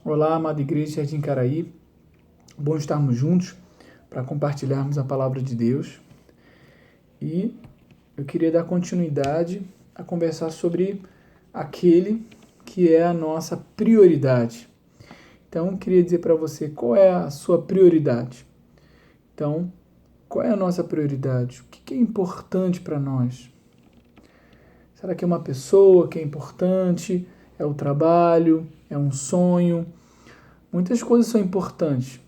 Olá, amada igreja Jardim Caraí. Bom estarmos juntos para compartilharmos a palavra de Deus. E eu queria dar continuidade a conversar sobre aquele que é a nossa prioridade. Então, eu queria dizer para você qual é a sua prioridade. Então, qual é a nossa prioridade? O que é importante para nós? Será que é uma pessoa que é importante? É o trabalho? É um sonho? Muitas coisas são importantes,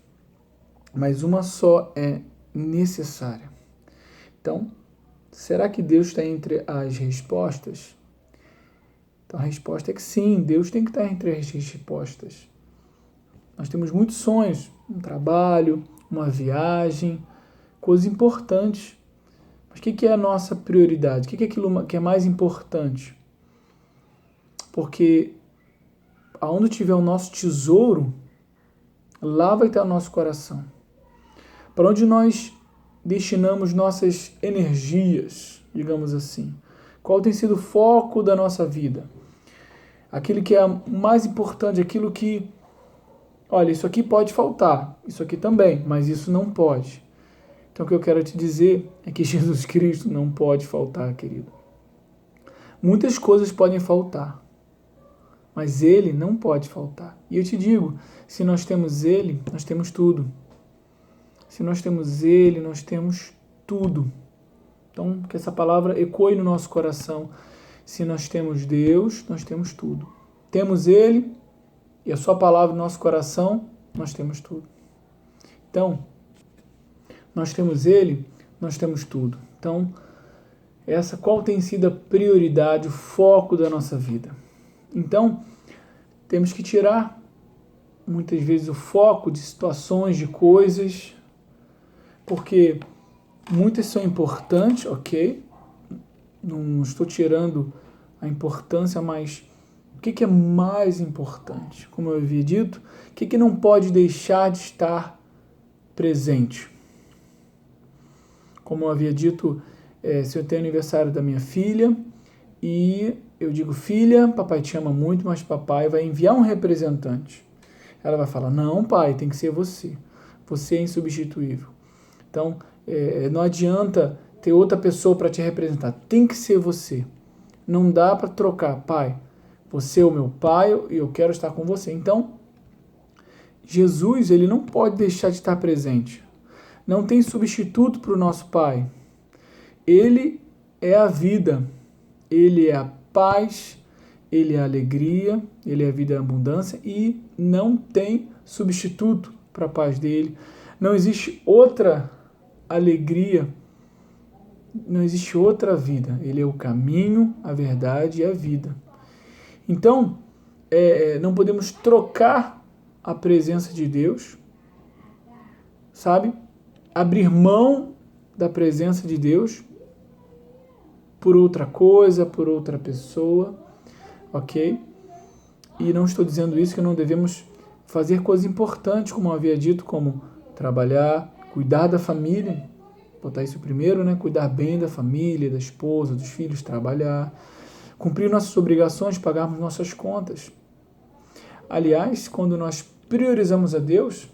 mas uma só é necessária. Então, será que Deus está entre as respostas? Então, a resposta é que sim, Deus tem que estar entre as respostas. Nós temos muitos sonhos, um trabalho, uma viagem, coisas importantes. Mas o que é a nossa prioridade? O que é aquilo que é mais importante? Porque aonde tiver o nosso tesouro, lá vai estar o nosso coração. Para onde nós destinamos nossas energias, digamos assim? Qual tem sido o foco da nossa vida? Aquilo que é mais importante, aquilo que, olha, isso aqui pode faltar, isso aqui também, mas isso não pode. Então o que eu quero te dizer é que Jesus Cristo não pode faltar, querido. Muitas coisas podem faltar, mas Ele não pode faltar. E eu te digo, se nós temos Ele, nós temos tudo. Se nós temos Ele, nós temos tudo. Então, que essa palavra ecoe no nosso coração. Se nós temos Deus, nós temos tudo. Temos Ele e a sua palavra no nosso coração, nós temos tudo. Então, nós temos Ele, nós temos tudo. Então, qual tem sido a prioridade, o foco da nossa vida? Então, temos que tirar, muitas vezes, o foco de situações, de coisas, porque muitas são importantes, ok? Não estou tirando a importância, mas o que é mais importante? Como eu havia dito, o que não pode deixar de estar presente? Como eu havia dito, se eu tenho aniversário da minha filha e eu digo, filha, papai te ama muito, mas papai vai enviar um representante. Ela vai falar, não, pai, tem que ser você. Você é insubstituível. Então, não adianta ter outra pessoa para te representar. Tem que ser você. Não dá para trocar. Pai, você é o meu pai e eu quero estar com você. Então, Jesus, ele não pode deixar de estar presente. Não tem substituto para o nosso pai. Ele é a vida. Ele é a paz. Ele é a alegria. Ele é a vida e a abundância. E não tem substituto para a paz dele. Não existe outra alegria, não existe outra vida. Ele é o caminho, a verdade e a vida. Então, não podemos trocar a presença de Deus, sabe? Abrir mão da presença de Deus por outra coisa, por outra pessoa, ok? E não estou dizendo isso que não devemos fazer coisas importantes, como eu havia dito, como trabalhar, cuidar da família, botar isso primeiro, né? Cuidar bem da família, da esposa, dos filhos, trabalhar, cumprir nossas obrigações, pagarmos nossas contas. Aliás, quando nós priorizamos a Deus,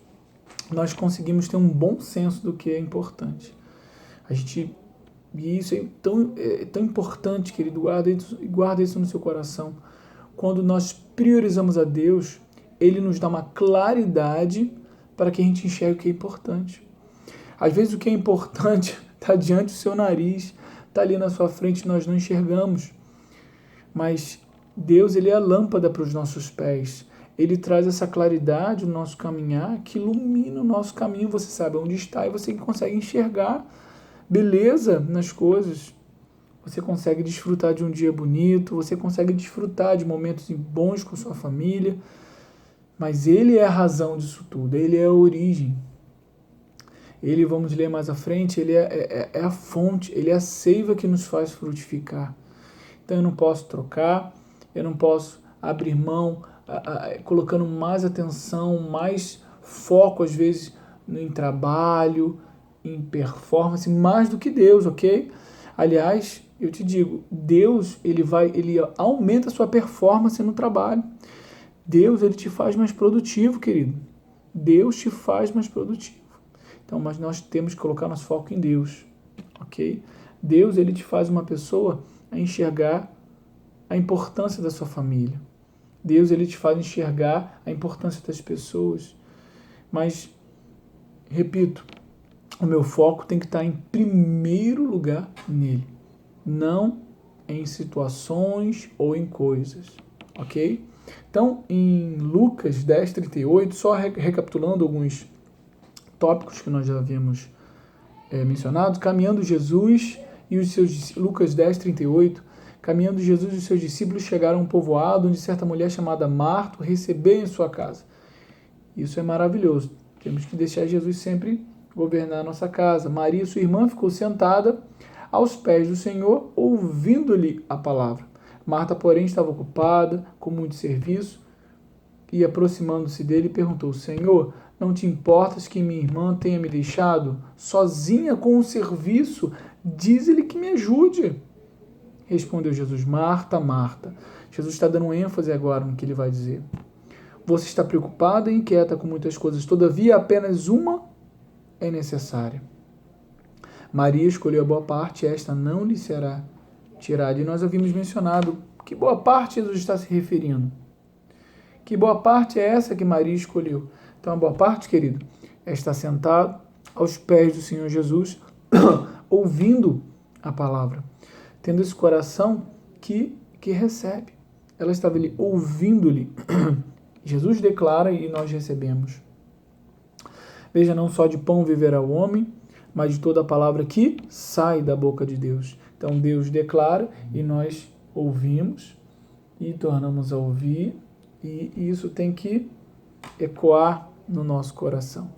nós conseguimos ter um bom senso do que é importante. E isso é tão importante, querido, guarda isso no seu coração. Quando nós priorizamos a Deus, Ele nos dá uma claridade para que a gente enxergue o que é importante. Às vezes o que é importante está diante do seu nariz, está ali na sua frente, nós não enxergamos. Mas Deus, ele é a lâmpada para os nossos pés. Ele traz essa claridade no nosso caminhar, que ilumina o nosso caminho. Você sabe onde está e você consegue enxergar beleza nas coisas. Você consegue desfrutar de um dia bonito, você consegue desfrutar de momentos bons com sua família. Mas ele é a razão disso tudo, ele é a origem. Ele, vamos ler mais à frente, ele é a fonte, ele é a seiva que nos faz frutificar. Então eu não posso trocar, eu não posso abrir mão, colocando mais atenção, mais foco às vezes em trabalho, em performance, mais do que Deus, ok? Aliás, eu te digo, Deus ele aumenta a sua performance no trabalho. Deus, ele te faz mais produtivo, querido. Deus te faz mais produtivo. Então, mas nós temos que colocar nosso foco em Deus, ok? Deus, ele te faz uma pessoa a enxergar a importância da sua família. Deus, ele te faz enxergar a importância das pessoas. Mas, repito, o meu foco tem que estar em primeiro lugar nele, não em situações ou em coisas, ok? Então, em Lucas 10:38, só recapitulando alguns tópicos que nós já havíamos mencionado, caminhando Jesus e os seus Lucas 10:38, caminhando Jesus e os seus discípulos chegaram a um povoado onde certa mulher chamada Marta recebeu em sua casa. Isso é maravilhoso. Temos que deixar Jesus sempre governar a nossa casa. Maria, sua irmã, ficou sentada aos pés do Senhor, ouvindo-lhe a palavra. Marta, porém, estava ocupada com muito serviço e, aproximando-se dele, perguntou: Senhor, não te importas que minha irmã tenha me deixado sozinha com o serviço? Diz-lhe que me ajude. Respondeu Jesus: Marta, Marta. Jesus está dando ênfase agora no que ele vai dizer. Você está preocupada e inquieta com muitas coisas, todavia apenas uma é necessária. Maria escolheu a boa parte, esta não lhe será tirada. E nós havíamos mencionado que boa parte Jesus está se referindo. Que boa parte é essa que Maria escolheu? Então a boa parte, querido, é estar sentado aos pés do Senhor Jesus, ouvindo a palavra, tendo esse coração que recebe. Ela estava ali ouvindo-lhe. Jesus declara e nós recebemos. Veja, não só de pão viverá o homem, mas de toda a palavra que sai da boca de Deus. Então Deus declara e nós ouvimos e tornamos a ouvir, e isso tem que ecoar no nosso coração.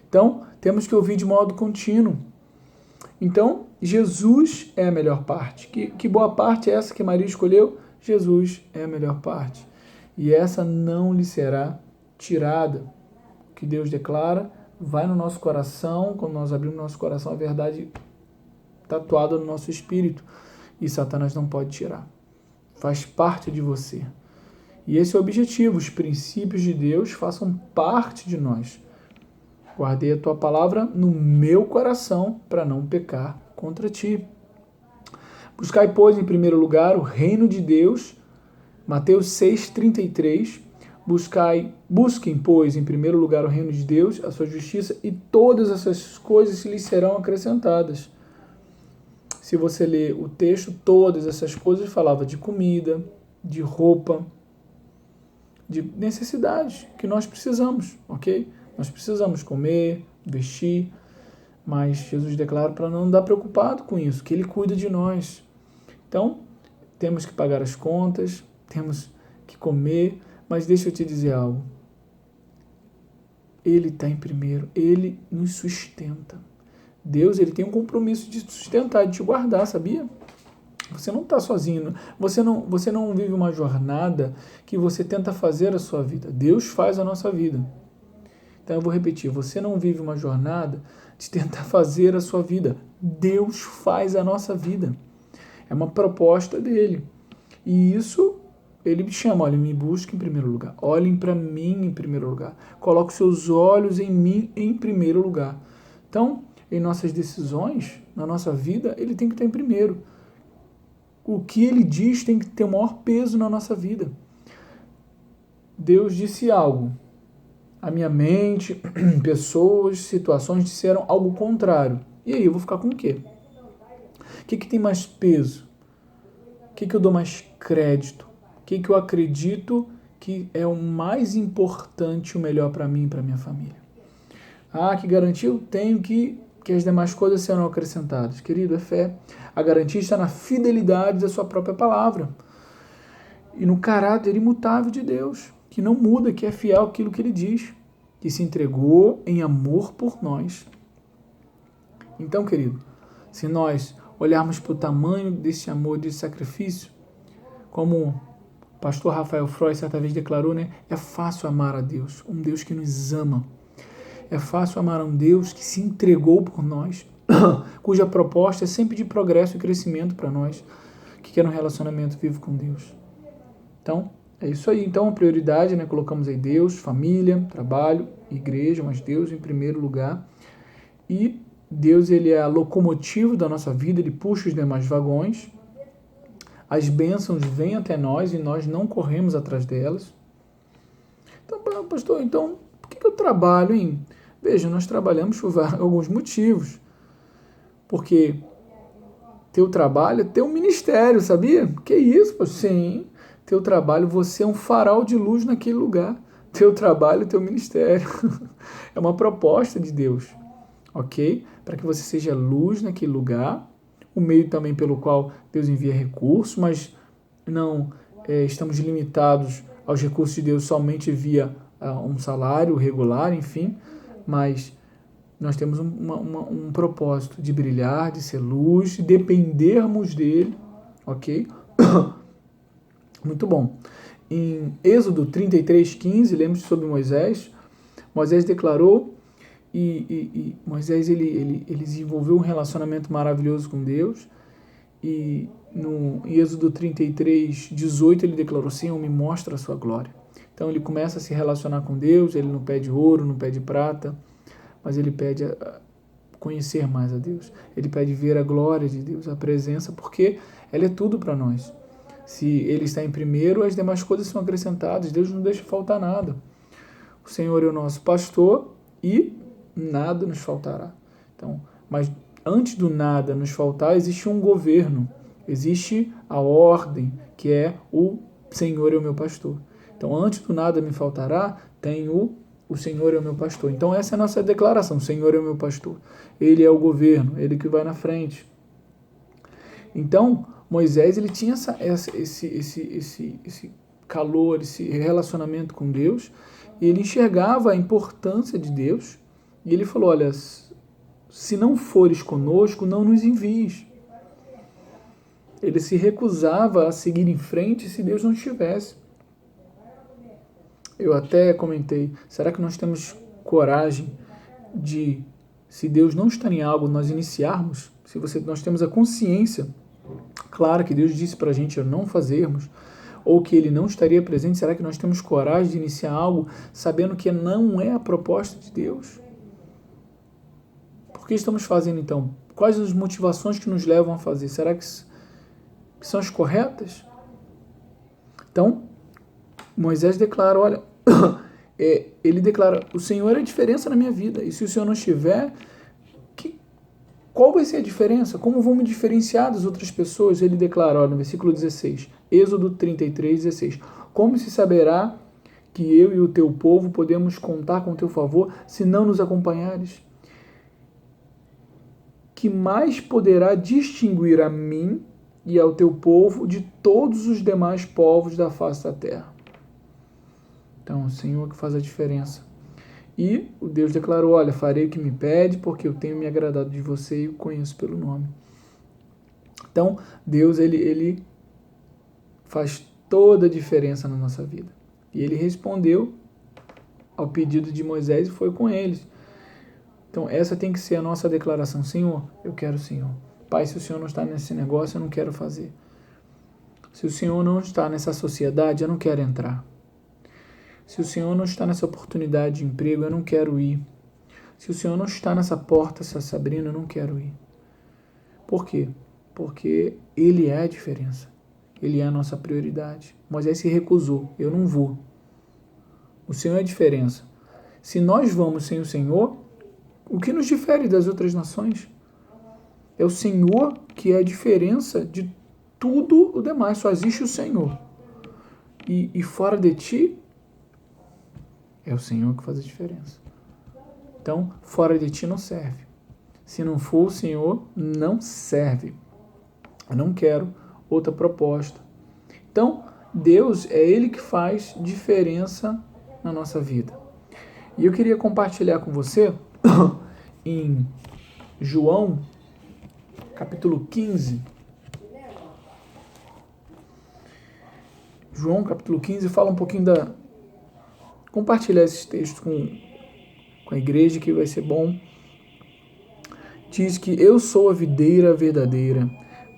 Então, temos que ouvir de modo contínuo. Então, Jesus é a melhor parte. Que boa parte é essa que Maria escolheu? Jesus é a melhor parte. E essa não lhe será tirada. O que Deus declara vai no nosso coração, quando nós abrimos nosso coração, a verdade tatuada no nosso espírito. E Satanás não pode tirar. Faz parte de você. E esse é o objetivo. Os princípios de Deus façam parte de nós. Guardei a tua palavra no meu coração para não pecar contra ti. Buscai, pois, em primeiro lugar o reino de Deus. Mateus 6:33. Busquem, pois, em primeiro lugar o reino de Deus, a sua justiça, e todas essas coisas lhes serão acrescentadas. Se você ler o texto, todas essas coisas falava de comida, de roupa, de necessidades que nós precisamos, ok? Nós precisamos comer, vestir, mas Jesus declara para não andar preocupado com isso, que Ele cuida de nós. Então, temos que pagar as contas, temos que comer, mas deixa eu te dizer algo. Ele está em primeiro, Ele nos sustenta. Deus, Ele tem um compromisso de sustentar, de te guardar, sabia? Você não está sozinho, você não vive uma jornada que você tenta fazer a sua vida. Deus faz a nossa vida. Então eu vou repetir, você não vive uma jornada de tentar fazer a sua vida. Deus faz a nossa vida. É uma proposta dele. E isso, ele me chama, olha, me busque em primeiro lugar. Olhem para mim em primeiro lugar. Coloque seus olhos em mim em primeiro lugar. Então, em nossas decisões, na nossa vida, ele tem que estar em primeiro. O que ele diz tem que ter o maior peso na nossa vida. Deus disse algo. A minha mente, pessoas, situações disseram algo contrário. E aí, eu vou ficar com o quê? O que tem mais peso? O que eu dou mais crédito? O que eu acredito que é o mais importante, o melhor para mim e para minha família? Ah, que garantia eu tenho que as demais coisas serão acrescentadas? Querido, é fé. A garantia está na fidelidade da sua própria palavra. E no caráter imutável de Deus, que não muda, que é fiel àquilo que Ele diz, que se entregou em amor por nós. Então, querido, se nós olharmos para o tamanho desse amor, desse sacrifício, como o pastor Rafael Freud certa vez declarou, né? É fácil amar a Deus, um Deus que nos ama. É fácil amar a um Deus que se entregou por nós, cuja proposta é sempre de progresso e crescimento para nós, que quer um relacionamento vivo com Deus. Então, É isso aí. Então, a prioridade, né? Colocamos aí Deus, família, trabalho, igreja, mas Deus em primeiro lugar. E Deus, ele é a locomotiva da nossa vida, ele puxa os demais vagões. As bênçãos vêm até nós e nós não corremos atrás delas. Então, pastor, então, por que eu trabalho, hein? Veja, nós trabalhamos por alguns motivos. Porque teu trabalho é teu ministério, sabia? Que isso, pastor? Sim, teu trabalho, você é um farol de luz naquele lugar. Teu trabalho, teu ministério. É uma proposta de Deus, ok? Para que você seja luz naquele lugar. O meio também pelo qual Deus envia recursos, mas não estamos limitados aos recursos de Deus somente via um salário regular, enfim, mas nós temos um propósito de brilhar, de ser luz, de dependermos dele, ok? Muito bom. Em Êxodo 33:15, lembre-se sobre Moisés. Moisés declarou e Moisés ele desenvolveu um relacionamento maravilhoso com Deus. E no Êxodo 33:18 ele declarou: Senhor, me mostra a sua glória. Então ele começa a se relacionar com Deus, ele não pede ouro, não pede prata, mas ele pede conhecer mais a Deus. Ele pede ver a glória de Deus, a presença, porque ela é tudo para nós. Se ele está em primeiro, as demais coisas são acrescentadas. Deus não deixa faltar nada. O Senhor é o nosso pastor e nada nos faltará. Então, mas antes do nada nos faltar, existe um governo, existe a ordem, que é o Senhor é o meu pastor. Então, antes do nada me faltará, tem o Senhor é o meu pastor. Então, essa é a nossa declaração: o Senhor é o meu pastor. Ele é o governo, ele que vai na frente. Então, Moisés, ele tinha esse calor, esse relacionamento com Deus, e ele enxergava a importância de Deus, e ele falou: olha, se não fores conosco, não nos envies. Ele se recusava a seguir em frente se Deus não estivesse. Eu até comentei, será que nós temos coragem de, se Deus não está em algo, nós iniciarmos? Se nós temos a consciência, claro que Deus disse para a gente não fazermos, ou que Ele não estaria presente, será que nós temos coragem de iniciar algo sabendo que não é a proposta de Deus? Por que estamos fazendo então? Quais as motivações que nos levam a fazer? Será que são as corretas? Então, Moisés declara, olha, ele declara, o Senhor é a diferença na minha vida, e se o Senhor não estiver, qual vai ser a diferença? Como vou me diferenciar das outras pessoas? Ele declara, olha, no versículo 16, Êxodo 33:16, como se saberá que eu e o teu povo podemos contar com o teu favor se não nos acompanhares? Que mais poderá distinguir a mim e ao teu povo de todos os demais povos da face da terra? Então, o Senhor que faz a diferença. E o Deus declarou, olha, farei o que me pede, porque eu tenho me agradado de você e o conheço pelo nome. Então, Deus, ele faz toda a diferença na nossa vida. E ele respondeu ao pedido de Moisés e foi com eles. Então, essa tem que ser a nossa declaração. Senhor, eu quero o Senhor. Pai, se o Senhor não está nesse negócio, eu não quero fazer. Se o Senhor não está nessa sociedade, eu não quero entrar. Se o Senhor não está nessa oportunidade de emprego, eu não quero ir. Se o Senhor não está nessa porta, essa Sabrina, eu não quero ir. Por quê? Porque Ele é a diferença. Ele é a nossa prioridade. Moisés se recusou. Eu não vou. O Senhor é a diferença. Se nós vamos sem o Senhor, o que nos difere das outras nações? É o Senhor que é a diferença de tudo o demais. Só existe o Senhor. E fora de ti, é o Senhor que faz a diferença. Então, fora de ti não serve. Se não for o Senhor, não serve. Eu não quero outra proposta. Então, Deus é Ele que faz diferença na nossa vida. E eu queria compartilhar com você em João, capítulo 15. João, capítulo 15, fala um pouquinho compartilhar esses textos com a igreja, que vai ser bom. Diz que eu sou a videira verdadeira,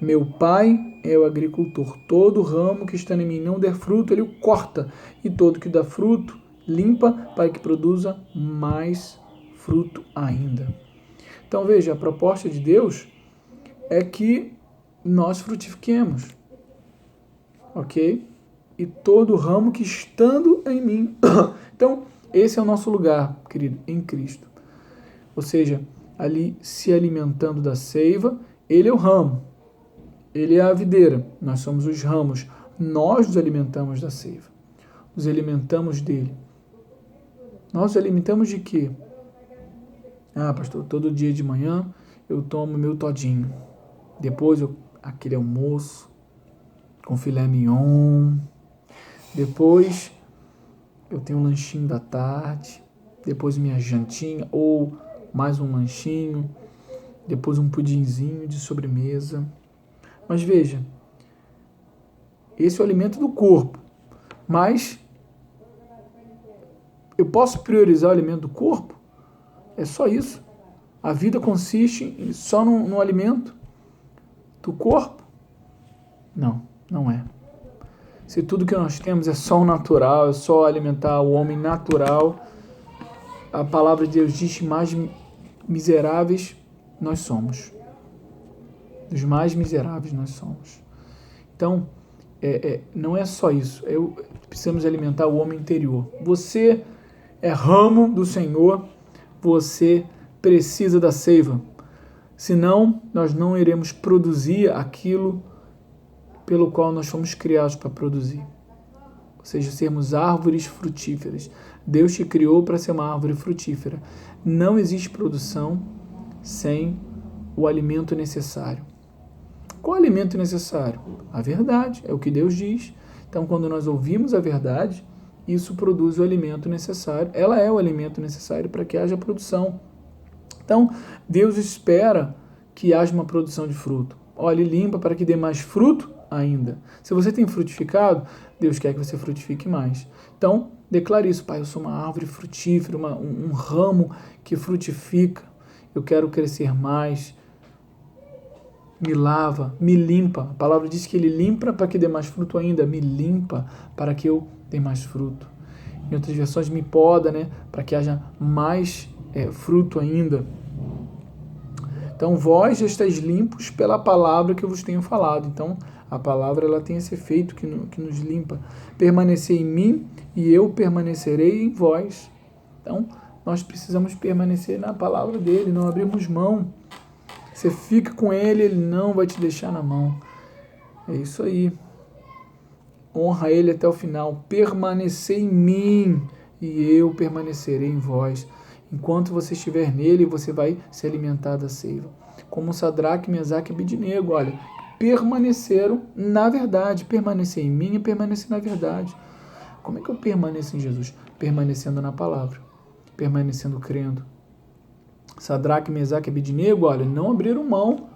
meu pai é o agricultor. Todo ramo que está em mim não der fruto, ele o corta. E todo que dá fruto, limpa para que produza mais fruto ainda. Então veja, a proposta de Deus é que nós frutifiquemos. Ok? E todo ramo que estando em mim. Então, esse é o nosso lugar, querido, em Cristo. Ou seja, ali se alimentando da seiva, ele é o ramo, ele é a videira, nós somos os ramos, nós nos alimentamos da seiva, nos alimentamos dele. Nós nos alimentamos de quê? Ah, pastor, todo dia de manhã eu tomo meu todinho, depois aquele almoço com filé mignon, depois eu tenho um lanchinho da tarde, depois minha jantinha, ou mais um lanchinho, depois um pudinzinho de sobremesa. Mas veja, esse é o alimento do corpo, mas eu posso priorizar o alimento do corpo? É só isso? A vida consiste só no alimento do corpo? Não, não é. Se tudo que nós temos é só o natural, é só alimentar o homem natural, a palavra de Deus diz que mais miseráveis nós somos. Dos mais miseráveis nós somos. Então, não é só isso. Precisamos alimentar o homem interior. Você é ramo do Senhor, você precisa da seiva. Senão, nós não iremos produzir aquilo pelo qual nós fomos criados para produzir. Ou seja, sermos árvores frutíferas. Deus te criou para ser uma árvore frutífera. Não existe produção sem o alimento necessário. Qual é o alimento necessário? A verdade, é o que Deus diz. Então, quando nós ouvimos a verdade, isso produz o alimento necessário. Ela é o alimento necessário para que haja produção. Então, Deus espera que haja uma produção de fruto. Olhe, limpa para que dê mais fruto ainda. Se você tem frutificado, Deus quer que você frutifique mais. Então, declare isso, Pai, eu sou uma árvore frutífera, um ramo que frutifica. Eu quero crescer mais. Me lava, me limpa. A palavra diz que ele limpa para que dê mais fruto ainda. Me limpa para que eu dê mais fruto. Em outras versões, me poda, né? Para que haja mais fruto ainda. Então, vós já estáis limpos pela palavra que eu vos tenho falado. Então, a palavra ela tem esse efeito que nos limpa. Permanecer em mim e eu permanecerei em vós. Então, nós precisamos permanecer na palavra dele, não abrirmos mão. Você fica com ele, ele não vai te deixar na mão. É isso aí. Honra ele até o final. Permanecer em mim e eu permanecerei em vós. Enquanto você estiver nele, você vai se alimentar da seiva. Como Sadraque, Mesaque e Abednego, olha, permaneceram na verdade. Permanecer em mim e permanecer na verdade. Como é que eu permaneço em Jesus? Permanecendo na palavra. Permanecendo crendo. Sadraque, Mesaque e Abednego, olha, não abriram mão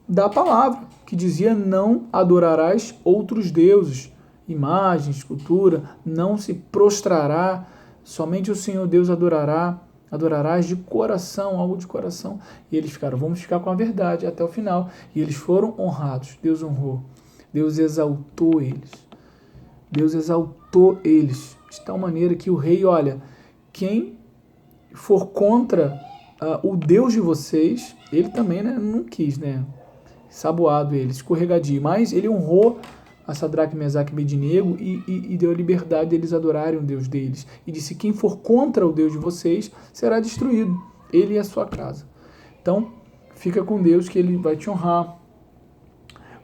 da palavra, que dizia não adorarás outros deuses, imagem, escultura, não se prostrará, somente o Senhor Deus adorarás de coração, algo de coração. E eles ficaram, vamos ficar com a verdade até o final. E eles foram honrados, Deus honrou, Deus exaltou eles. Deus exaltou eles, de tal maneira que o rei, olha, quem for contra o Deus de vocês, ele também, né, não quis, né, saboado ele, escorregadio, mas ele honrou a Sadraque, Mesaque e Abednego e deu a liberdade deles adorarem o Deus deles. E disse, quem for contra o Deus de vocês será destruído, ele e a sua casa. Então, fica com Deus que ele vai te honrar.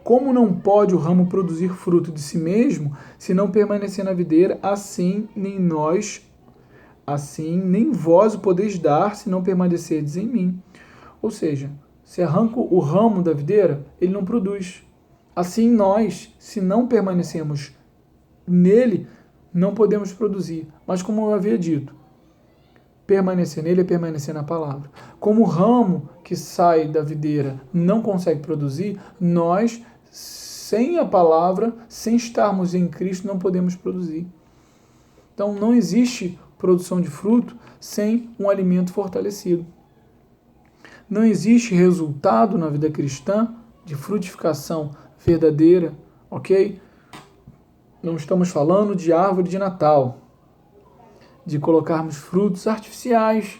Como não pode o ramo produzir fruto de si mesmo, se não permanecer na videira, assim nem vós o podeis dar, se não permanecerdes em mim. Ou seja, se arranco o ramo da videira, ele não produz. Assim nós, se não permanecermos nele, não podemos produzir. Mas como eu havia dito, permanecer nele é permanecer na palavra. Como o ramo que sai da videira não consegue produzir, nós, sem a palavra, sem estarmos em Cristo, não podemos produzir. Então não existe produção de fruto sem um alimento fortalecido. Não existe resultado na vida cristã de frutificação verdadeira, ok? Não estamos falando de árvore de Natal, de colocarmos frutos artificiais.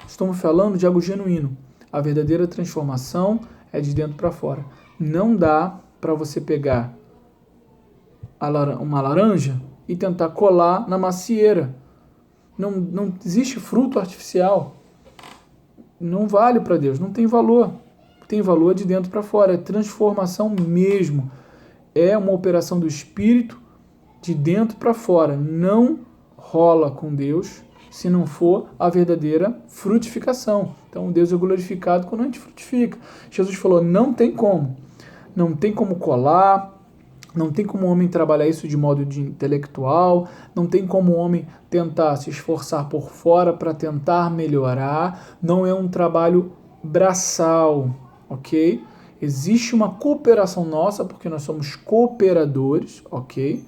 Estamos falando de algo genuíno. A verdadeira transformação é de dentro para fora. Não dá para você pegar uma laranja e tentar colar na macieira. Não existe fruto artificial. Não vale para Deus, não tem valor. Tem valor de dentro para fora, é transformação mesmo. É uma operação do Espírito de dentro para fora. Não rola com Deus se não for a verdadeira frutificação. Então Deus é glorificado quando a gente frutifica. Jesus falou, não tem como. Não tem como colar, não tem como o homem trabalhar isso de modo intelectual, não tem como o homem tentar se esforçar por fora para tentar melhorar. Não é um trabalho braçal, ok? Existe uma cooperação nossa, porque nós somos cooperadores, ok?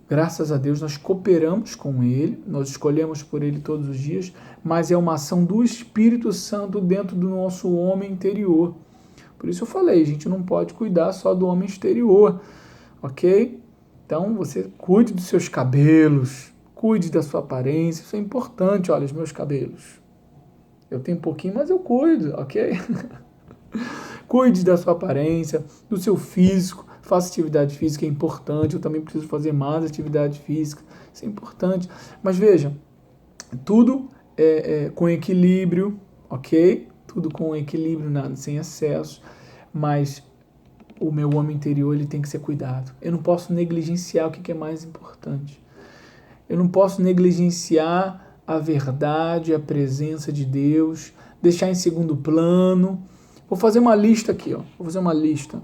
Graças a Deus nós cooperamos com Ele, nós escolhemos por Ele todos os dias, mas é uma ação do Espírito Santo dentro do nosso homem interior. Por isso eu falei, a gente não pode cuidar só do homem exterior, ok? Então você cuide dos seus cabelos, cuide da sua aparência, isso é importante, olha os meus cabelos. Eu tenho um pouquinho, mas eu cuido, ok? Cuide da sua aparência, do seu físico, faça atividade física, é importante, eu também preciso fazer mais atividade física, isso é importante. Mas veja, tudo com equilíbrio, ok? Tudo com equilíbrio, nada sem excesso, mas o meu homem interior ele tem que ser cuidado. Eu não posso negligenciar o que é mais importante. Eu não posso negligenciar a verdade, a presença de Deus, deixar em segundo plano. Vou fazer uma lista aqui, ó. Vou fazer uma lista.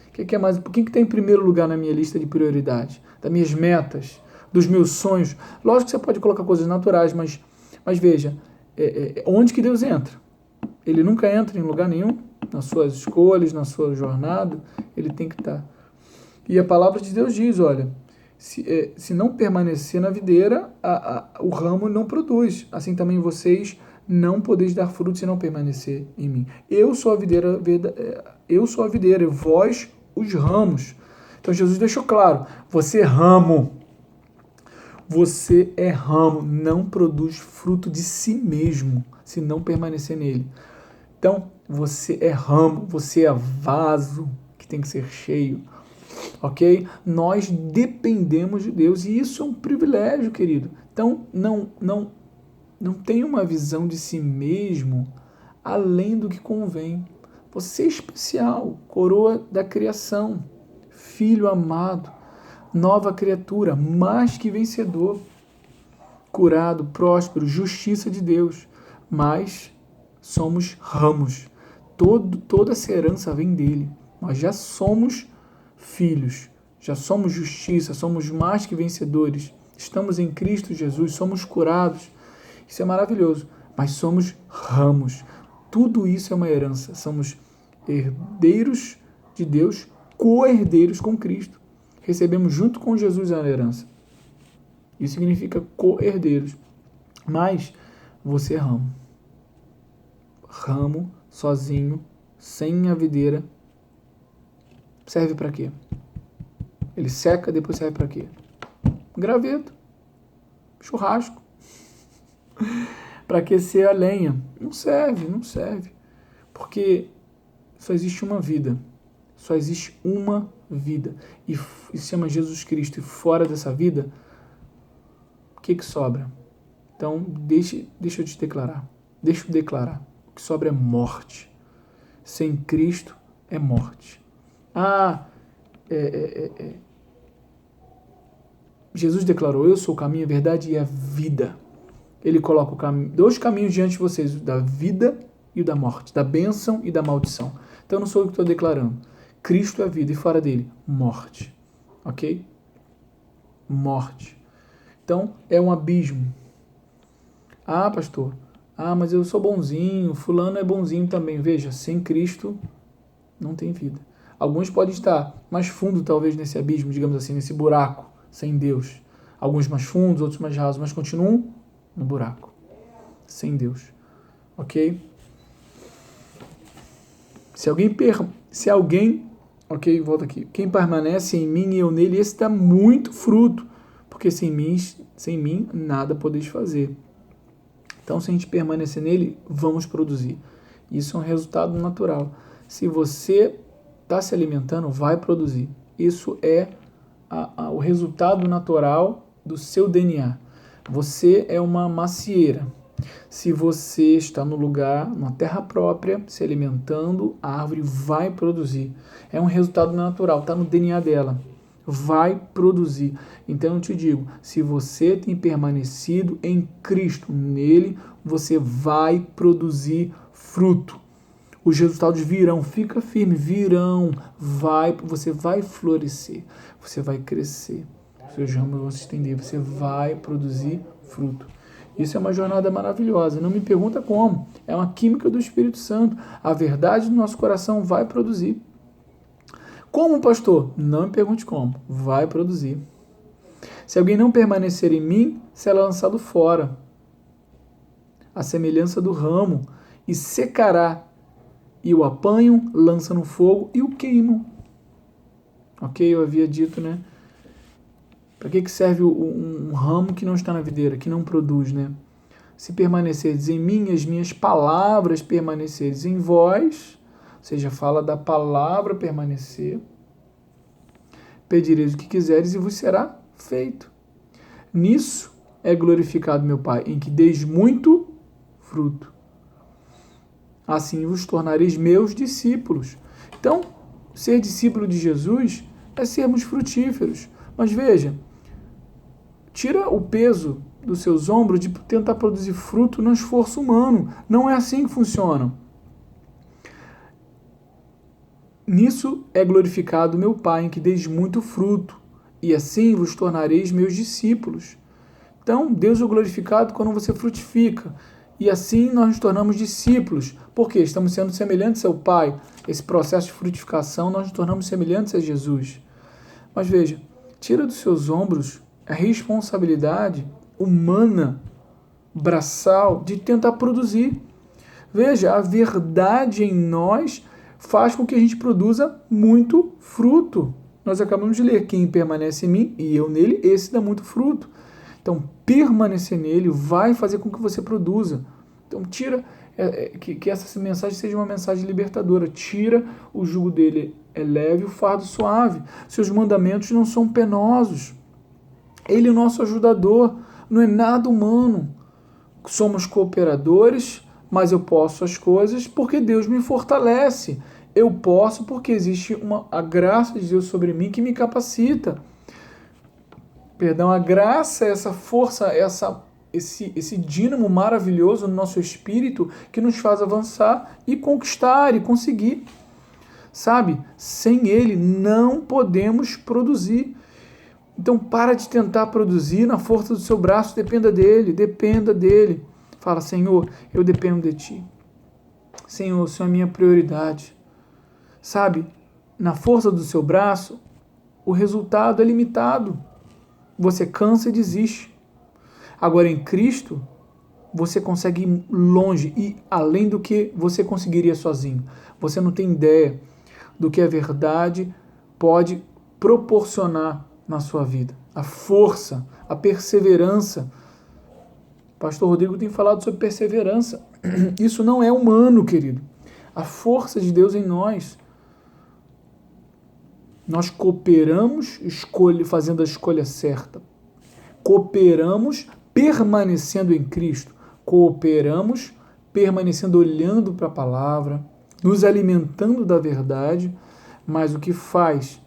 O que é mais? O que está em primeiro lugar na minha lista de prioridade? Das minhas metas, dos meus sonhos. Lógico que você pode colocar coisas naturais, mas veja, onde que Deus entra? Ele nunca entra em lugar nenhum, nas suas escolhas, na sua jornada, ele tem que estar. E a palavra de Deus diz, olha, se não permanecer na videira, o ramo não produz. Assim também vocês não podeis dar fruto se não permanecer em mim. Eu sou a videira, e vós os ramos. Então Jesus deixou claro, você é ramo, não produz fruto de si mesmo, se não permanecer nele. Então, você é ramo, você é vaso que tem que ser cheio, ok? Nós dependemos de Deus e isso é um privilégio, querido. Então, não tenha uma visão de si mesmo além do que convém. Você é especial, coroa da criação, filho amado, nova criatura, mais que vencedor, curado, próspero, justiça de Deus, mas somos ramos. Toda essa herança vem dele. Nós já somos filhos, já somos justiça, somos mais que vencedores. Estamos em Cristo Jesus, somos curados. Isso é maravilhoso, mas somos ramos. Tudo isso é uma herança. Somos herdeiros de Deus, co-herdeiros com Cristo. Recebemos junto com Jesus a herança. Isso significa co-herdeiros. Mas você é ramo. Ramo, sozinho, sem a videira, serve para quê? Ele seca, depois serve para quê? Graveto, churrasco, para aquecer a lenha. Não serve. Porque só existe uma vida. Só existe uma vida. E se chama Jesus Cristo. E fora dessa vida, o que sobra? Então, deixa eu te declarar. Deixa eu declarar. O que sobra é morte. Sem Cristo é morte. Jesus declarou, eu sou o caminho, a verdade e a vida. Ele coloca dois caminhos diante de vocês, da vida e o da morte, da bênção e da maldição. Então não sou eu que estou declarando. Cristo é a vida e fora dele, morte. Ok? Morte. Então é um abismo. Pastor, mas eu sou bonzinho, fulano é bonzinho também. Veja, sem Cristo não tem vida. Alguns podem estar mais fundo, talvez, nesse abismo, digamos assim, nesse buraco, sem Deus. Alguns mais fundos, outros mais rasos, mas continuam no buraco, sem Deus. Ok? Se alguém Se alguém, ok, volta aqui, quem permanece em mim e eu nele, esse dá muito fruto, porque sem mim nada podeis fazer. Então, se a gente permanecer nele, vamos produzir. Isso é um resultado natural. Se você está se alimentando, vai produzir. Isso é o resultado natural do seu DNA. Você é uma macieira. Se você está no lugar, numa terra própria, se alimentando, a árvore vai produzir. É um resultado natural, está no DNA dela. Vai produzir. Então eu te digo, se você tem permanecido em Cristo, nele, você vai produzir fruto. Os resultados virão, fica firme, virão, você vai florescer, você vai crescer, seus ramos vão se estender, você vai produzir fruto. Isso é uma jornada maravilhosa, não me pergunta como, é uma química do Espírito Santo, a verdade do nosso coração vai produzir. Como, pastor? Não me pergunte como, vai produzir. Se alguém não permanecer em mim, será lançado fora, a semelhança do ramo, e secará, e o apanham, lançam no fogo e o queimam. Ok? Eu havia dito, né? Para que serve um ramo que não está na videira, que não produz, né? Se permanecerdes em mim, as minhas palavras permanecerdes em vós, ou seja, fala da palavra permanecer, pedireis o que quiseres e vos será feito. Nisso é glorificado meu Pai, em que deis muito fruto. Assim vos tornareis meus discípulos. Então, ser discípulo de Jesus é sermos frutíferos. Mas veja, tira o peso dos seus ombros de tentar produzir fruto no esforço humano. Não é assim que funciona. Nisso é glorificado meu Pai, em que deis muito fruto, e assim vos tornareis meus discípulos. Então, Deus é glorificado quando você frutifica. E assim nós nos tornamos discípulos. Por quê? Estamos sendo semelhantes ao Pai. Esse processo de frutificação, nós nos tornamos semelhantes a Jesus. Mas veja, tira dos seus ombros a responsabilidade humana, braçal, de tentar produzir. Veja, a verdade em nós faz com que a gente produza muito fruto. Nós acabamos de ler, quem permanece em mim e eu nele, esse dá muito fruto. Então, permanecer nele vai fazer com que você produza. Então, tira, que essa mensagem seja uma mensagem libertadora. Tira o jugo dele, é leve, o fardo suave. Seus mandamentos não são penosos. Ele é o nosso ajudador, não é nada humano. Somos cooperadores, mas eu posso as coisas porque Deus me fortalece. Eu posso porque existe a graça de Deus sobre mim que me capacita. Perdão, a graça, essa força, esse dínamo maravilhoso no nosso espírito que nos faz avançar e conquistar e conseguir. Sabe? Sem ele não podemos produzir. Então para de tentar produzir na força do seu braço, dependa dele. Fala, Senhor, eu dependo de ti. Senhor, o Senhor é a minha prioridade. Sabe? Na força do seu braço, o resultado é limitado. Você cansa e desiste. Agora, em Cristo, você consegue ir longe e além do que você conseguiria sozinho. Você não tem ideia do que a verdade pode proporcionar na sua vida. A força, a perseverança. Pastor Rodrigo tem falado sobre perseverança. Isso não é humano, querido. A força de Deus em nós. Nós cooperamos fazendo a escolha certa. Cooperamos permanecendo em Cristo. Cooperamos permanecendo olhando para a palavra, nos alimentando da verdade, mas o que faz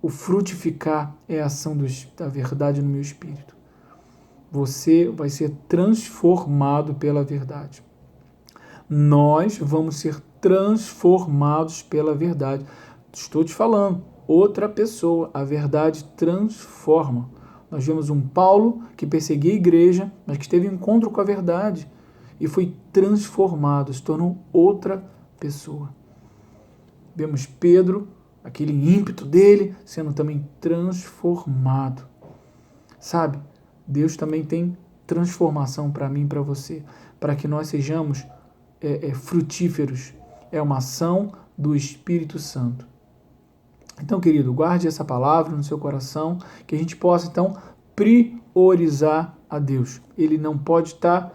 o frutificar é a ação da verdade no meu espírito. Você vai ser transformado pela verdade. Nós vamos ser transformados pela verdade. Estou te falando, outra pessoa, a verdade transforma. Nós vemos um Paulo que perseguia a igreja, mas que teve encontro com a verdade e foi transformado, se tornou outra pessoa. Vemos Pedro, aquele ímpeto dele, sendo também transformado. Sabe, Deus também tem transformação para mim e para você, para que nós sejamos frutíferos. É uma ação do Espírito Santo. Então, querido, guarde essa palavra no seu coração, que a gente possa, então, priorizar a Deus. Ele não pode estar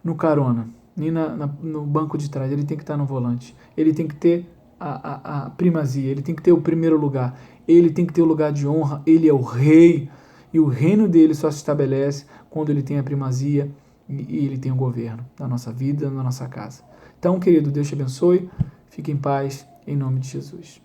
no carona, nem no banco de trás, ele tem que estar no volante. Ele tem que ter a primazia, ele tem que ter o primeiro lugar, ele tem que ter o lugar de honra, ele é o rei, e o reino dele só se estabelece quando ele tem a primazia e ele tem o governo da nossa vida, da nossa casa. Então, querido, Deus te abençoe, fique em paz, em nome de Jesus.